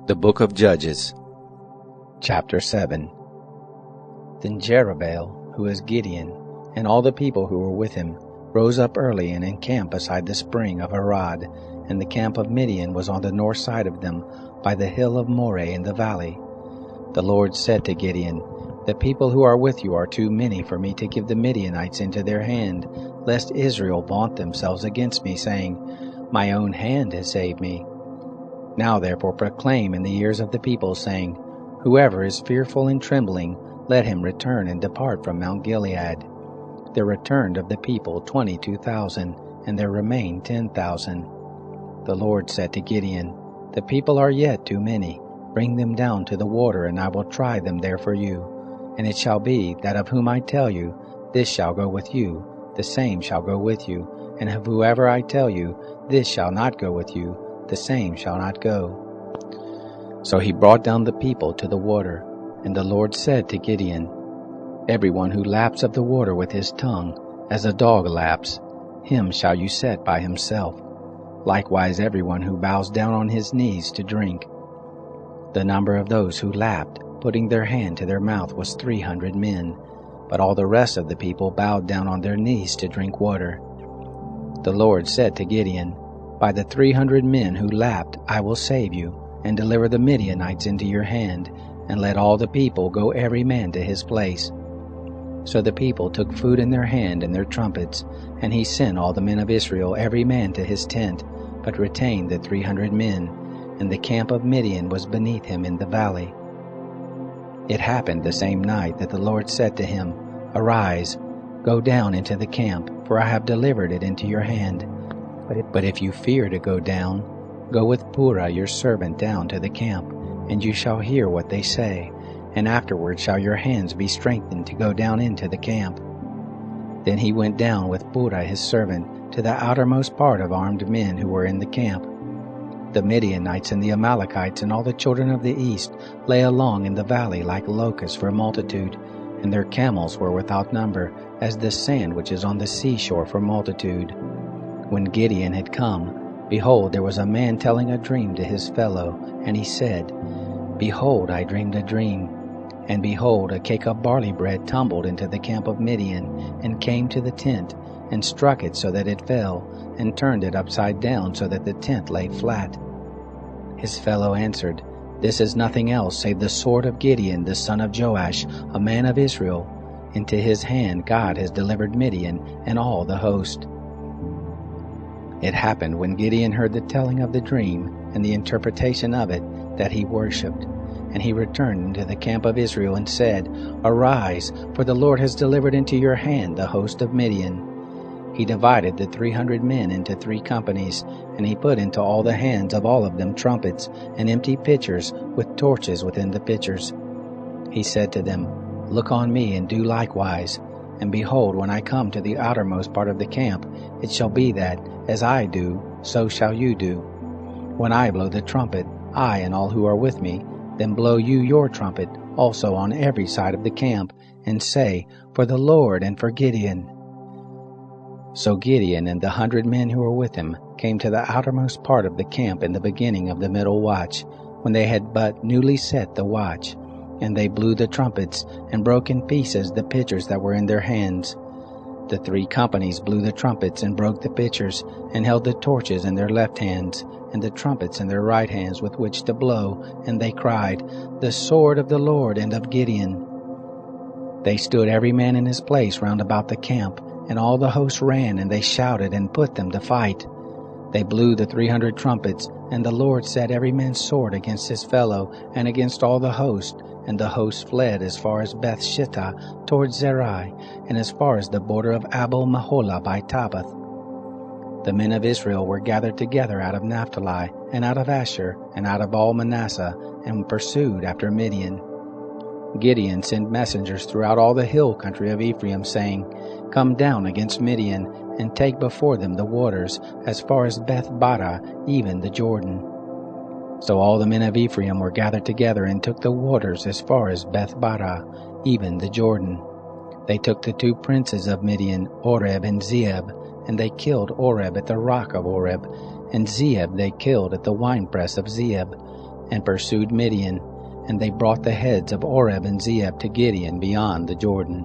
The Book of Judges. Chapter 7. Then Jerubbaal, who is Gideon, and all the people who were with him, rose up early and encamped beside the spring of Harod, and the camp of Midian was on the north side of them, by the hill of Moreh in the valley. The Lord said to Gideon, The people who are with you are too many for me to give the Midianites into their hand, lest Israel vaunt themselves against me, saying, My own hand has saved me. Now therefore proclaim in the ears of the people, saying, Whoever is fearful and trembling, let him return and depart from Mount Gilead. There returned of the people 22,000, and there remained 10,000. The Lord said to Gideon, The people are yet too many. Bring them down to the water, and I will try them there for you. And it shall be, that of whom I tell you, this shall go with you, the same shall go with you. And of whoever I tell you, this shall not go with you, the same shall not go. So he brought down the people to the water, and the Lord said to Gideon, Everyone who laps of the water with his tongue, as a dog laps, him shall you set by himself. Likewise everyone who bows down on his knees to drink. The number of those who lapped, putting their hand to their mouth, was 300 men, but all the rest of the people bowed down on their knees to drink water. The Lord said to Gideon, By the 300 men who lapped I will save you, and deliver the Midianites into your hand, and let all the people go every man to his place. So the people took food in their hand and their trumpets, and he sent all the men of Israel every man to his tent, but retained the 300 men, and the camp of Midian was beneath him in the valley. It happened the same night that the Lord said to him, Arise, go down into the camp, for I have delivered it into your hand. But if you fear to go down, go with Purah your servant down to the camp, and you shall hear what they say, and afterward shall your hands be strengthened to go down into the camp. Then he went down with Purah his servant to the outermost part of armed men who were in the camp. The Midianites and the Amalekites and all the children of the east lay along in the valley like locusts for multitude, and their camels were without number, as the sand which is on the seashore for multitude. When Gideon had come, behold, there was a man telling a dream to his fellow, and he said, Behold, I dreamed a dream. And behold, a cake of barley bread tumbled into the camp of Midian, and came to the tent, and struck it so that it fell, and turned it upside down so that the tent lay flat. His fellow answered, This is nothing else save the sword of Gideon the son of Joash, a man of Israel. Into his hand God has delivered Midian and all the host. It happened when Gideon heard the telling of the dream and the interpretation of it, that he worshipped. And he returned into the camp of Israel and said, Arise, for the Lord has delivered into your hand the host of Midian. He divided the 300 men into 3 companies, and he put into all the hands of all of them trumpets and empty pitchers with torches within the pitchers. He said to them, Look on me and do likewise. And behold, when I come to the outermost part of the camp, it shall be that, as I do, so shall you do. When I blow the trumpet, I and all who are with me, then blow you your trumpet also on every side of the camp, and say, For the Lord and for Gideon. So Gideon and the 100 men who were with him came to the outermost part of the camp in the beginning of the middle watch, when they had but newly set the watch. And they blew the trumpets, and broke in pieces the pitchers that were in their hands. The 3 companies blew the trumpets, and broke the pitchers, and held the torches in their left hands, and the trumpets in their right hands with which to blow, and they cried, The sword of the Lord and of Gideon. They stood every man in his place round about the camp, and all the host ran, and they shouted, and put them to fight. They blew the 300 trumpets, and the Lord set every man's sword against his fellow, and against all the host, and the host fled as far as Beth-shittah towards Zerai, and as far as the border of Abel-Meholah by Tabbath. The men of Israel were gathered together out of Naphtali, and out of Asher, and out of all Manasseh, and pursued after Midian. Gideon sent messengers throughout all the hill country of Ephraim, saying, Come down against Midian, and take before them the waters, as far as Beth-barah, even the Jordan. So all the men of Ephraim were gathered together, and took the waters as far as Beth-barah, even the Jordan. They took the 2 princes of Midian, Oreb and Zeeb, and they killed Oreb at the rock of Oreb, and Zeeb they killed at the winepress of Zeeb. and pursued Midian, and they brought the heads of Oreb and Zeeb to Gideon beyond the Jordan.